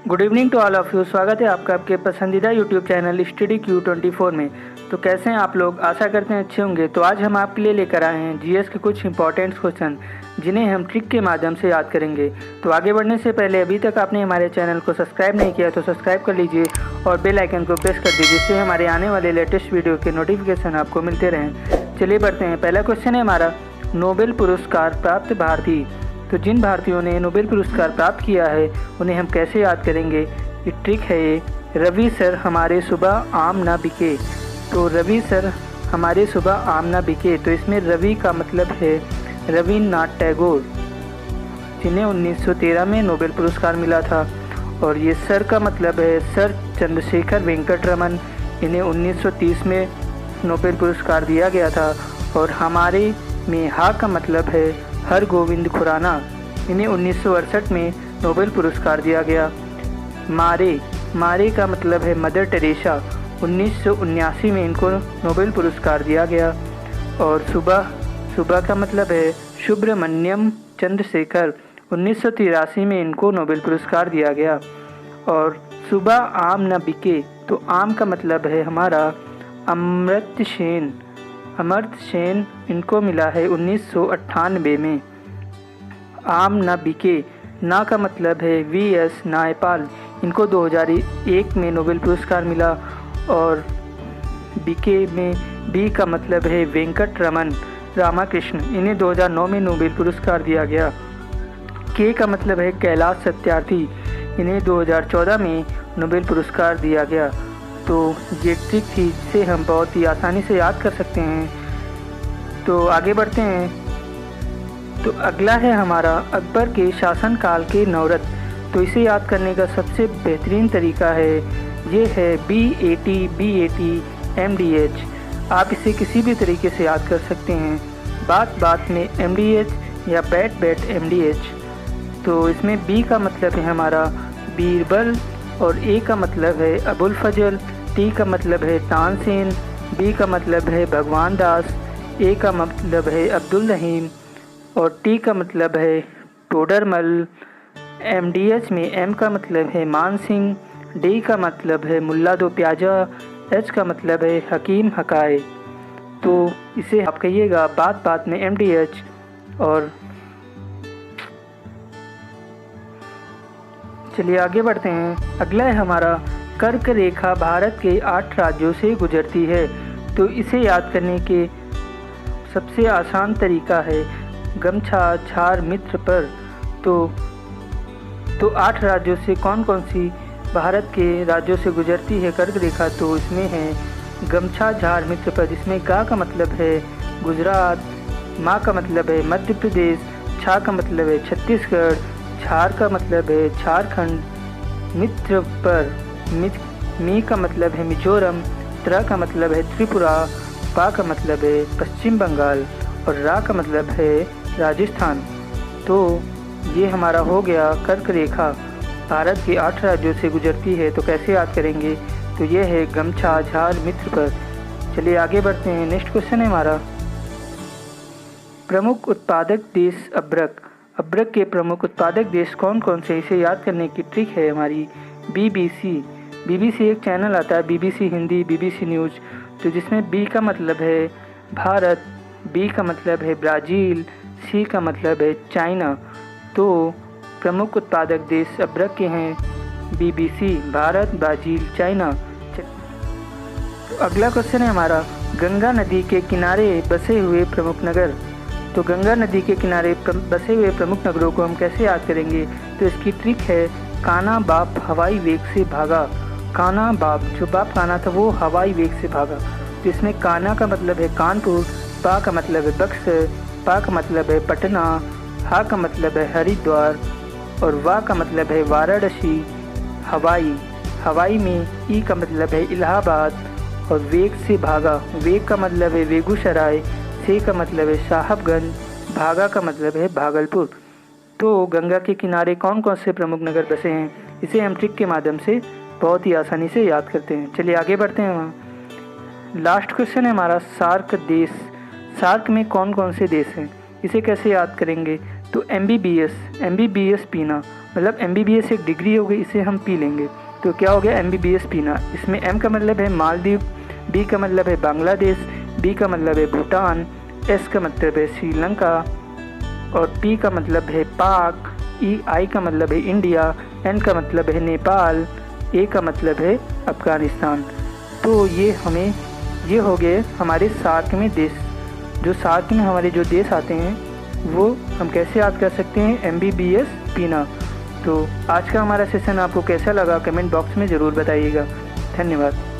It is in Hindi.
Good evening to all of you. स्वागत है आपका आपके पसंदीदा यूट्यूब चैनल स्टडी Q24 में। तो कैसे हैं आप लोग? आशा करते हैं अच्छे होंगे। तो आज हम आपके लिए लेकर आए हैं जीएस के कुछ इंपॉर्टेंट क्वेश्चन जिन्हें हम ट्रिक के माध्यम से याद करेंगे। तो आगे बढ़ने से पहले अभी तक आपने हमारे चैनल को सब्सक्राइब नहीं किया तो सब्सक्राइब कर लीजिए और बेल आइकन को प्रेस कर दीजिए, जिससे हमारे आने वाले लेटेस्ट वीडियो के नोटिफिकेशन आपको मिलते रहें। चलिए बढ़ते हैं। पहला क्वेश्चन है हमारा, नोबेल पुरस्कार प्राप्त भारतीय। तो जिन भारतीयों ने नोबेल पुरस्कार प्राप्त किया है उन्हें हम कैसे याद करेंगे? ये ट्रिक है ये। रवि सर हमारे सुबह आम ना बिके। तो रवि सर हमारे सुबह आम ना बिके, तो इसमें रवि का मतलब है रविन्द्रनाथ टैगोर, जिन्हें 1913 में नोबेल पुरस्कार मिला था। और ये सर का मतलब है सर चंद्रशेखर वेंकट रमन, इन्हें 1930 में नोबेल पुरस्कार दिया गया था। और हमारे में हा का मतलब है हरगोविंद खुराना, इन्हें 1968 में नोबेल पुरस्कार दिया गया। मारे का मतलब है मदर टेरेसा, 1979 में इनको नोबेल पुरस्कार दिया गया। और सुबह का मतलब है सुब्रमण्यम चंद्रशेखर, 1983 में इनको नोबेल पुरस्कार दिया गया। और सुबह आम न बिके, तो आम का मतलब है हमारा अमर्त्य सेन, इनको मिला है 1998 में। आम न बिके, ना का मतलब है वीएस नायपाल, इनको 2001 में नोबेल पुरस्कार मिला। और बिके में बी का मतलब है वेंकट रमन रामाकृष्ण, इन्हें 2009 में नोबेल पुरस्कार दिया गया। के का मतलब है कैलाश सत्यार्थी, इन्हें 2014 में नोबेल पुरस्कार दिया गया। तो ये ट्रिक थी जिसे हम बहुत ही आसानी से याद कर सकते हैं। तो आगे बढ़ते हैं। तो अगला है हमारा अकबर के शासनकाल के नवरत्न। तो इसे याद करने का सबसे बेहतरीन तरीका है, ये है BAT MDH। आप इसे किसी भी तरीके से याद कर सकते हैं, बात में MDH या बैट MDH। तो इसमें बी का मतलब है हमारा बीरबल, और ए का मतलब है अबुल फजल, टी का मतलब है तानसेन, बी का मतलब है भगवान दास, ए का मतलब है अब्दुल रहीम, और टी का मतलब है टोडरमल। MDH में एम का मतलब है मान सिंह, डी का मतलब है मुल्ला दो प्याजा, एच का मतलब है हकीम हकाए। तो इसे आप कहिएगा बात में MDH। और चलिए आगे बढ़ते हैं। अगला है हमारा कर्क रेखा भारत के 8 राज्यों से गुजरती है। तो इसे याद करने के सबसे आसान तरीका है गमछा झार मित्र पर। तो 8 राज्यों से कौन कौन सी भारत के राज्यों से गुजरती है कर्क रेखा? तो इसमें है गमछा झार मित्र पर, जिसमें गा का मतलब है गुजरात, मा का मतलब है मध्य प्रदेश, छा का मतलब है छत्तीसगढ़, झार का मतलब है झारखंड, मित्र पर मी का मतलब है मिजोरम, त्रा का मतलब है त्रिपुरा, पा का मतलब है पश्चिम बंगाल, और रा का मतलब है राजस्थान। तो ये हमारा हो गया कर्क रेखा भारत के 8 राज्यों से गुजरती है। तो कैसे याद करेंगे? तो ये है गमछा झार मित्र पर। चलिए आगे बढ़ते हैं। नेक्स्ट क्वेश्चन है हमारा, प्रमुख उत्पादक देश अब्रक के प्रमुख उत्पादक देश कौन कौन से? इसे याद करने की ट्रिक है हमारी BBC एक चैनल आता है, BBC हिंदी, BBC न्यूज़। तो जिसमें बी का मतलब है भारत, बी का मतलब है ब्राज़ील, सी का मतलब है चाइना। तो प्रमुख उत्पादक देश अब्रक के हैं BBC, भारत, ब्राज़ील, चाइना। तो अगला क्वेश्चन है हमारा, गंगा नदी के किनारे बसे हुए प्रमुख नगर। तो गंगा नदी के किनारे बसे हुए प्रमुख नगरों को हम कैसे याद करेंगे? तो इसकी ट्रिक है काना बाप हवाई वेग से भागा। काना बाप, जो बाप काना था वो हवाई वेग से भागा। तो इसमें काना का मतलब है कानपुर, पा का मतलब है बक्सर, पा का मतलब है पटना, हा का मतलब है हरिद्वार, और वा का मतलब है वाराणसी। हवाई में ई का मतलब है इलाहाबाद, और वेग से भागा, वेग का मतलब है बेगूसराय, से का मतलब है साहबगंज, भागा का मतलब है भागलपुर। तो गंगा के किनारे कौन कौन से प्रमुख नगर बसे हैं? इसे हम ट्रिक के माध्यम से बहुत ही आसानी से याद करते हैं। चलिए आगे बढ़ते हैं। वहाँ लास्ट क्वेश्चन है हमारा, सार्क देश। सार्क में कौन कौन से देश हैं? इसे कैसे याद करेंगे? तो MBBS पीना, मतलब MBBS एक डिग्री हो गई, इसे हम पी लेंगे तो क्या हो गया MBBS पीना। इसमें M का मतलब है मालदीव, B का मतलब है बांग्लादेश, B का मतलब है भूटान, S का मतलब है श्रीलंका और P का मतलब है पाक, I का मतलब है इंडिया, N का मतलब है नेपाल, A का मतलब है अफ़गानिस्तान। तो ये हो गए हमारे सार्क में देश। जो सार्क में हमारे जो देश आते हैं वो हम कैसे याद कर सकते हैं, MBBS पीना। तो आज का हमारा सेशन आपको कैसा लगा कमेंट बॉक्स में ज़रूर बताइएगा। धन्यवाद।